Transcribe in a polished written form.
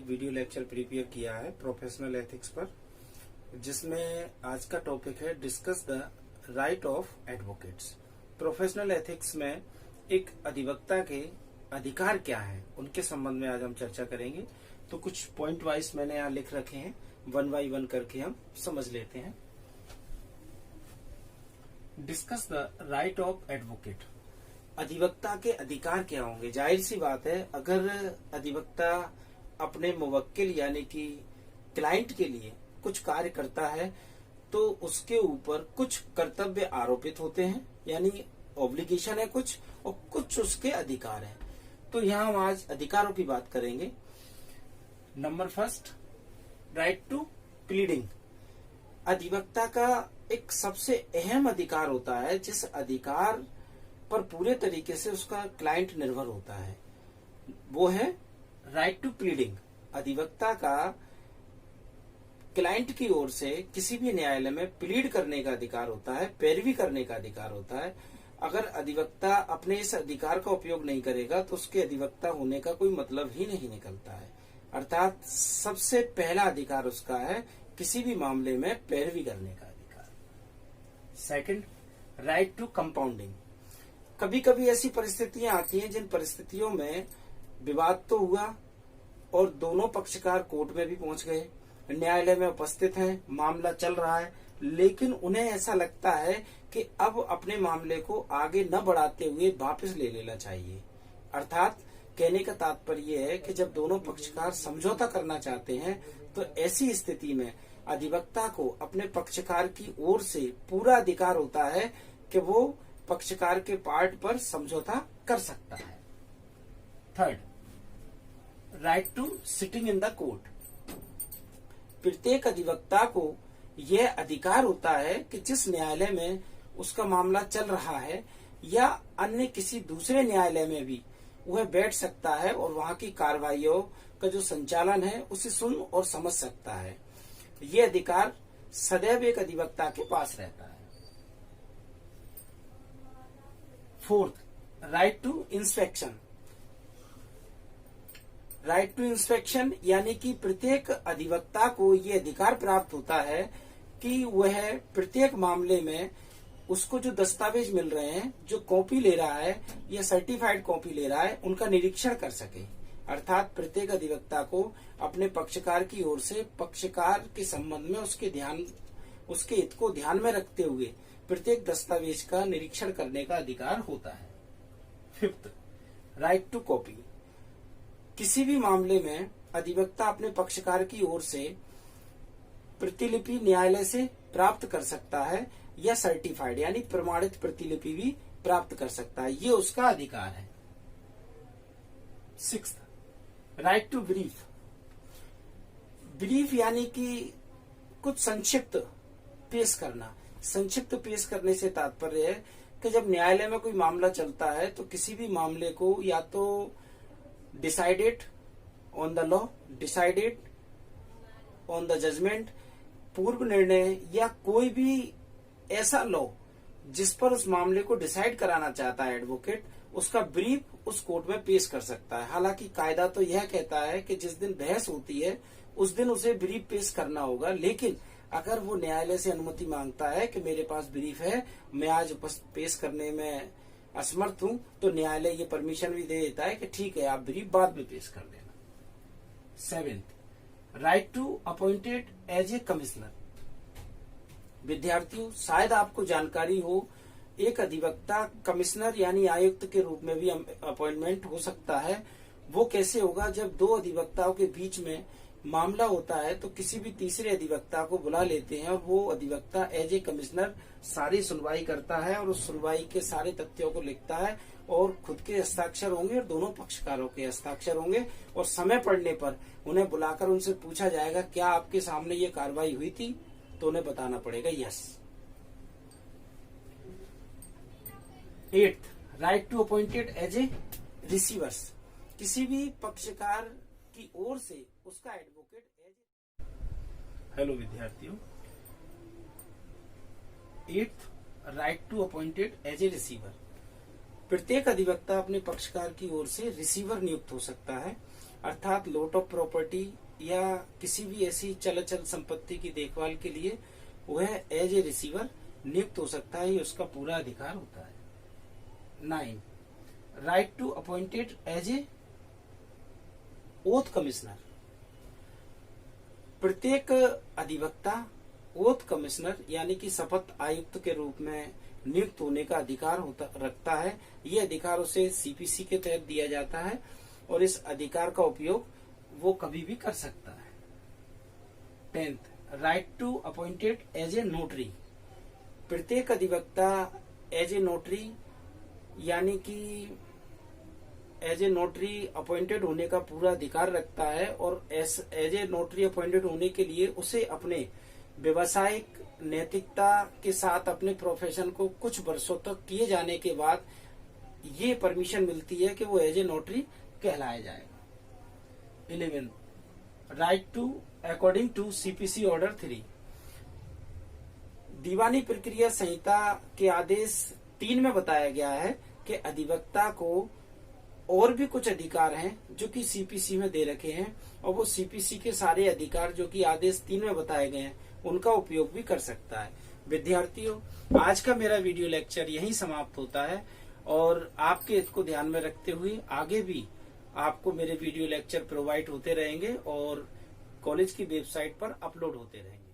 Video lecture prepare किया है professional ethics पर, जिसमें आज का टॉपिक है discuss the right of advocates. Professional ethics में एक अधिवक्ता के अधिकार क्या है, उनके संबंध में आज हम चर्चा करेंगे। तो कुछ पॉइंट वाइज मैंने यहाँ लिख रखे हैं, वन बाई वन करके हम समझ लेते हैं। Discuss the right of advocate. अधिवक्ता के अधिकार क्या होंगे? जाहिर सी बात है, अगर अधिवक्ता अपने मुवक्किल यानी कि क्लाइंट के लिए कुछ कार्य करता है तो उसके ऊपर कुछ कर्तव्य आरोपित होते हैं, यानी ऑब्लिगेशन है कुछ, और कुछ उसके अधिकार हैं। तो यहाँ हम आज अधिकारों की बात करेंगे। Number first, right to pleading. अधिवक्ता का एक सबसे अहम अधिकार होता है, जिस अधिकार पर पूरे तरीके से उसका क्लाइंट निर्भर होता है, वो है राइट टू प्लीडिंग। अधिवक्ता का क्लाइंट की ओर से किसी भी न्यायालय में प्लीड करने का अधिकार होता है, पैरवी करने का अधिकार होता है। अगर अधिवक्ता अपने इस अधिकार का उपयोग नहीं करेगा तो उसके अधिवक्ता होने का कोई मतलब ही नहीं निकलता है। अर्थात सबसे पहला अधिकार उसका है किसी भी मामले में पैरवी करने का अधिकार। Second, right to compounding. कभी कभी ऐसी परिस्थितियां आती हैं जिन परिस्थितियों में विवाद तो हुआ और दोनों पक्षकार कोर्ट में भी पहुंच गए, न्यायालय में उपस्थित हैं, मामला चल रहा है, लेकिन उन्हें ऐसा लगता है कि अब अपने मामले को आगे न बढ़ाते हुए वापस ले लेना चाहिए। अर्थात कहने का तात्पर्य है कि जब दोनों पक्षकार समझौता करना चाहते हैं तो ऐसी स्थिति में अधिवक्ता को अपने पक्षकार की ओर से पूरा अधिकार होता है कि वो पक्षकार के पार्ट पर समझौता कर सकता है। Third, right to sitting in the court. प्रत्येक अधिवक्ता को यह अधिकार होता है कि जिस न्यायालय में उसका मामला चल रहा है या अन्य किसी दूसरे न्यायालय में भी वह बैठ सकता है और वहां की कार्रवाइयों का जो संचालन है उसे सुन और समझ सकता है। यह अधिकार सदैव एक अधिवक्ता के पास रहता है। Fourth, right to inspection. Right to inspection यानी कि प्रत्येक अधिवक्ता को ये अधिकार प्राप्त होता है कि वह प्रत्येक मामले में उसको जो दस्तावेज मिल रहे हैं, जो कॉपी ले रहा है या सर्टिफाइड कॉपी ले रहा है, उनका निरीक्षण कर सके। अर्थात प्रत्येक अधिवक्ता को अपने पक्षकार की ओर से पक्षकार के संबंध में उसके हित को ध्यान में रखते हुए प्रत्येक दस्तावेज का निरीक्षण करने का अधिकार होता है। Fifth, right to copy. किसी भी मामले में अधिवक्ता अपने पक्षकार की ओर से प्रतिलिपि न्यायालय से प्राप्त कर सकता है या सर्टिफाइड यानी प्रमाणित प्रतिलिपि भी प्राप्त कर सकता है, ये उसका अधिकार है। Sixth, right to brief. Brief यानी कि कुछ संक्षिप्त पेश करना। संक्षिप्त पेश करने से तात्पर्य है कि जब न्यायालय में कोई मामला चलता है तो किसी भी मामले को या तो decided on the law, decided on the judgment, पूर्व निर्णय, या कोई भी ऐसा लॉ जिस पर उस मामले को डिसाइड कराना चाहता है एडवोकेट, उसका ब्रीफ उस कोर्ट में पेश कर सकता है। हालांकि कायदा तो यह कहता है कि जिस दिन बहस होती है उस दिन उसे ब्रीफ पेश करना होगा, लेकिन अगर वो न्यायालय से अनुमति मांगता है कि मेरे पास ब्रीफ है, मैं आज पेश करने में असमर्थ हूं, तो न्यायालय ये परमिशन भी दे देता है कि ठीक है, आप ब्रीफ बाद में पेश कर देना। Seventh, right to appointed as a commissioner. विद्यार्थियों, शायद आपको जानकारी हो, एक अधिवक्ता कमिश्नर यानी आयुक्त के रूप में भी अपॉइंटमेंट हो सकता है। वो कैसे होगा? जब दो अधिवक्ताओं के बीच में मामला होता है तो किसी भी तीसरे अधिवक्ता को बुला लेते हैं और वो अधिवक्ता एज ए कमिश्नर सारी सुनवाई करता है और उस सुनवाई के सारे तथ्यों को लिखता है और खुद के हस्ताक्षर होंगे और दोनों पक्षकारों के हस्ताक्षर होंगे, और समय पड़ने पर उन्हें बुलाकर उनसे पूछा जाएगा क्या आपके सामने ये कार्रवाई हुई थी, तो उन्हें बताना पड़ेगा yes. Eighth, right to appointed as a receivers. किसी भी पक्षकार की ओर से उसका एडवोकेट एज। हेलो विद्यार्थियों, eighth, right to appointed as a receiver. प्रत्येक अधिवक्ता अपने पक्षकार की ओर से रिसीवर नियुक्त हो सकता है अर्थात लॉट ऑफ प्रॉपर्टी या किसी भी ऐसी चल संपत्ति की देखभाल के लिए वह एज ए रिसीवर नियुक्त हो सकता है, ये उसका पूरा अधिकार होता है। 9 right to appointed as a oath commissioner. प्रत्येक अधिवक्ता ओथ कमिश्नर यानी कि शपथ आयुक्त के रूप में नियुक्त होने का अधिकार रखता है। ये अधिकार उसे सीपीसी के तहत दिया जाता है और इस अधिकार का उपयोग वो कभी भी कर सकता है। 10 right to appointed as a notary. प्रत्येक अधिवक्ता एज ए नोटरी यानी कि एज ए नोटरी अपॉइंटेड होने का पूरा अधिकार रखता है और एज ए नोटरी अपॉइंटेड होने के लिए उसे अपने व्यवसायिक नैतिकता के साथ अपने प्रोफेशन को कुछ वर्षों तक किए जाने के बाद ये परमिशन मिलती है कि वो एज ए नोटरी कहलाया जाएगा। 11 right to according to CPC order 3। दीवानी प्रक्रिया संहिता के आदेश 3 में बताया गया है कि अधिवक्ता को और भी कुछ अधिकार हैं जो कि सीपीसी में दे रखे हैं और वो सीपीसी के सारे अधिकार जो कि आदेश 3 में बताए गए हैं उनका उपयोग भी कर सकता है। विद्यार्थियों, आज का मेरा वीडियो लेक्चर यहीं समाप्त होता है और आपके हित को ध्यान में रखते हुए आगे भी आपको मेरे वीडियो लेक्चर प्रोवाइड होते रहेंगे और कॉलेज की वेबसाइट पर अपलोड होते रहेंगे।